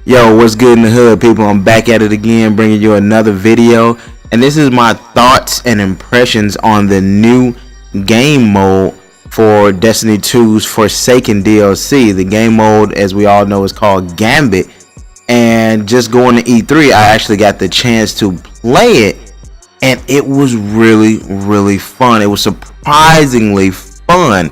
Yo, what's good in the hood, people? I'm back at it again, bringing you another video. And this is my thoughts and impressions on the new game mode for Destiny 2's Forsaken DLC. The game mode, as we all know, is called Gambit. And just going to E3, I actually got the chance to play it. And it was really fun. It was surprisingly fun.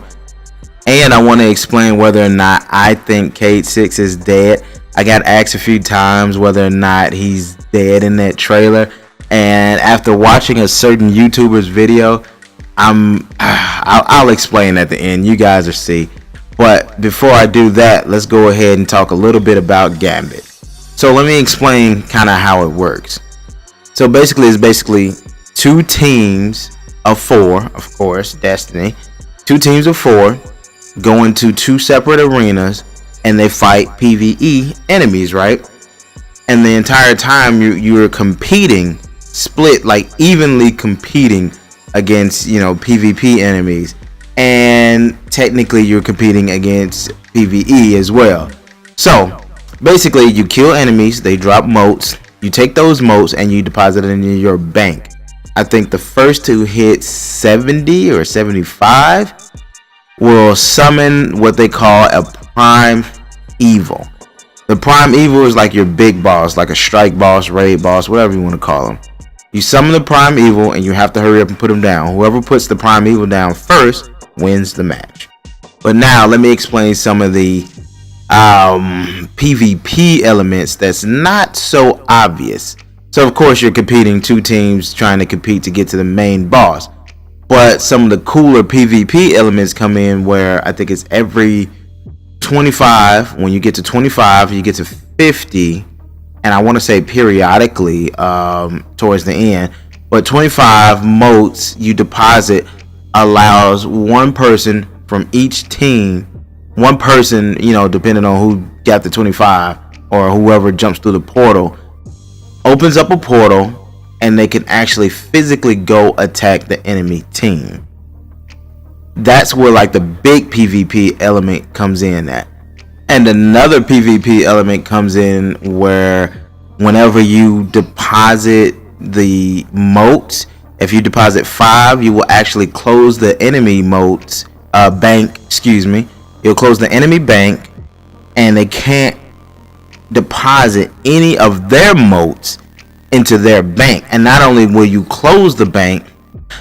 And I want to explain whether or not I think Cade 6 is dead. I got asked a few times whether or not he's dead in that trailer, and after watching a certain YouTuber's video, I'll explain at the end. You guys will see. But before I do that, let's go ahead and talk a little bit about Gambit. So let me explain kind of how it works. So it's two teams of four, of course, Destiny. Two teams of four go into two separate arenas, and they fight PvE enemies, right? And the entire time you're competing, split, like evenly competing against, PvP enemies. And technically you're competing against PvE as well. So basically you kill enemies, they drop motes, you take those motes and you deposit it into your bank. I think the first to hit 70 or 75 will summon what they call a prime evil. The prime evil is like your big boss, like a strike boss, raid boss, whatever you want to call them. You summon the prime evil and you have to hurry up and put him down. Whoever puts the prime evil down first wins the match. But now let me explain some of the PvP elements that's not so obvious. So of course you're competing, two teams trying to compete to get to the main boss. But some of the cooler PvP elements come in where I think it's every 25. When you get to 25, you get to 50, and I want to say periodically towards the end. But 25 motes you deposit allows one person from each team, one person, depending on who got the 25 or whoever jumps through the portal, opens up a portal, and they can actually physically go attack the enemy team. That's where like the big PvP element comes in at. And another PvP element comes in where whenever you deposit the motes, if you deposit 5, you will actually close the enemy motes bank, You'll close the enemy bank, and they can't deposit any of their motes into their bank. And not only will you close the bank,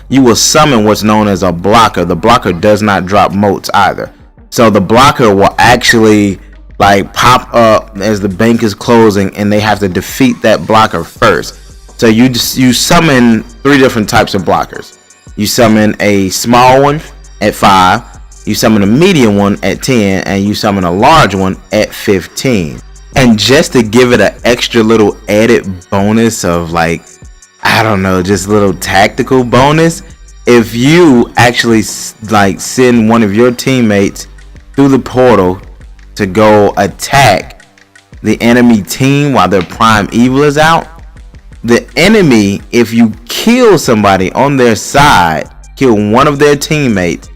you will summon what's known as a blocker. The blocker does not drop motes either. So the blocker will actually like pop up as the bank is closing, and they have to defeat that blocker first. So you summon 3 different types of blockers. You summon a small one at 5, you summon a medium one at 10, and you summon a large one at 15. And just to give it an extra little added bonus of just little tactical bonus, if you actually send one of your teammates through the portal to go attack the enemy team while their prime evil is out, the enemy, if you kill somebody on their side, kill one of their teammates,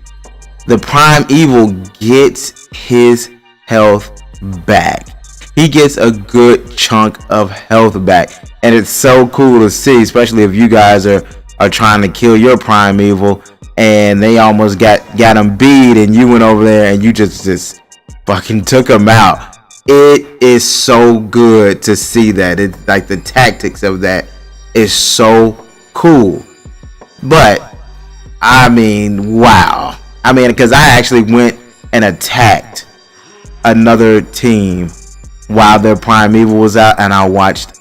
the prime evil gets his health back. He gets a good chunk of health back, and it's so cool to see, especially if you guys are trying to kill your prime evil and they almost got him beat, and you went over there and you just fucking took him out. It is so good to see that. It's like the tactics of that is so cool. But I mean, wow. Because I actually went and attacked another team while their prime evil was out, and I watched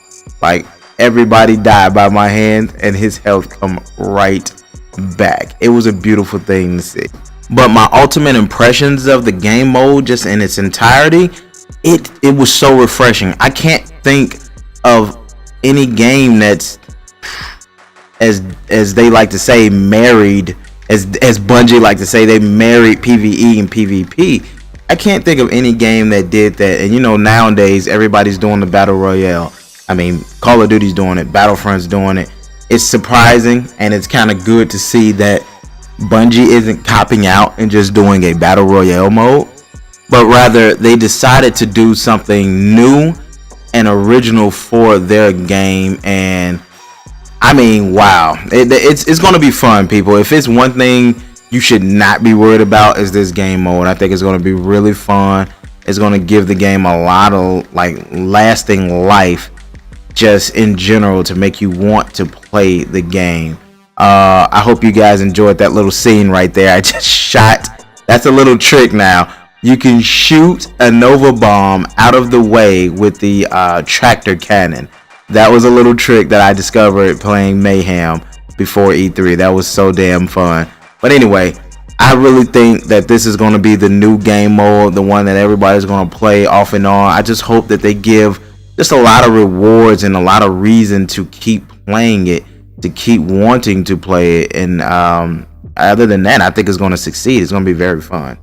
everybody die by my hand and his health come right back. It was a beautiful thing to see. But my ultimate impressions of the game mode, just in its entirety, it was so refreshing. I can't think of any game that's as they like to say married, as Bungie like to say, they married PvE and PvP. I can't think of any game that did that. And nowadays everybody's doing the battle royale. Call of Duty's doing it, Battlefront's doing it. It's surprising, and it's kind of good to see that Bungie isn't copping out and just doing a battle royale mode, but rather they decided to do something new an original for their game, and I mean, wow, it's going to be fun, people. If it's one thing you should not be worried about is this game mode. I think it's going to be really fun. It's going to give the game a lot of like lasting life, just in general, to make you want to play the game. I hope you guys enjoyed that little scene right there. I just shot. That's a little trick now. You can shoot a Nova bomb out of the way with the tractor cannon. That was a little trick that I discovered playing Mayhem before E3. That was so damn fun. But anyway, I really think that this is going to be the new game mode, the one that everybody's going to play off and on. I just hope that they give just a lot of rewards and a lot of reason to keep playing it, to keep wanting to play it. And other than that, I think it's going to succeed. It's going to be very fun.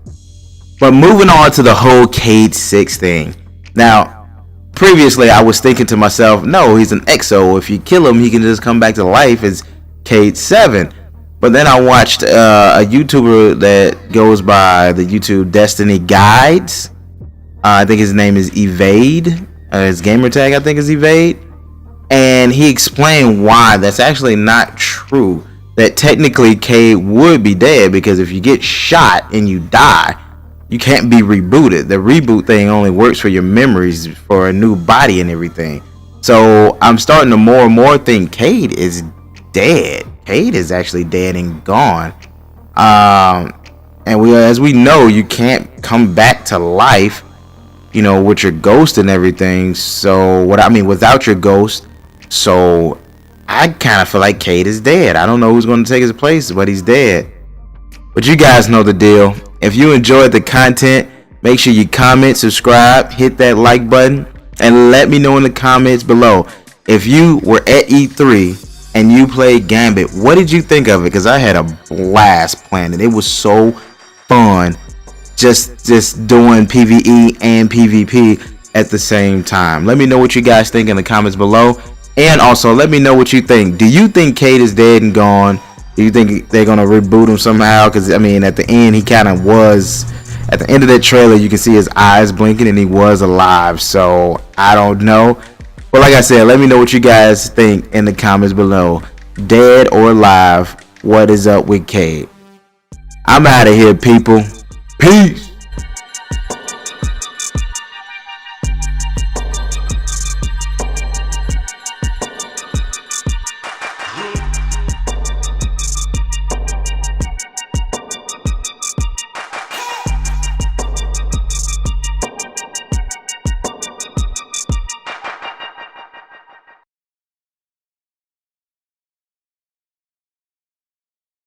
But moving on to the whole Cade 6 thing. Now, previously, I was thinking to myself, no, he's an Exo. If you kill him, he can just come back to life as Cade 7. But then I watched a YouTuber that goes by the YouTube Destiny Guides. I think his name is Evade. His gamer tag, I think, is Evade. And he explained why that's actually not true. That technically Cade would be dead, because if you get shot and you die, you can't be rebooted. The reboot thing only works for your memories, for a new body and everything. So I'm starting to more and more think Cade is dead. Cade is actually dead and gone. And as we know, you can't come back to life, you know, with your ghost and everything. So without your ghost. So I kind of feel like Cade is dead. I don't know who's going to take his place, but he's dead. But you guys know the deal. If you enjoyed the content, make sure you comment, subscribe, hit that like button, and let me know in the comments below. If you were at E3 and you played Gambit, what did you think of it? Because I had a blast playing it. It was so fun just doing PvE and PvP at the same time. Let me know what you guys think in the comments below. And also, let me know what you think. Do you think Cade is dead and gone? Do you think they're going to reboot him somehow? Because, I mean, at the end, he kind of was. At the end of that trailer, you can see his eyes blinking and he was alive. So, I don't know. But like I said, let me know what you guys think in the comments below. Dead or alive, what is up with Cade? I'm out of here, people. Peace.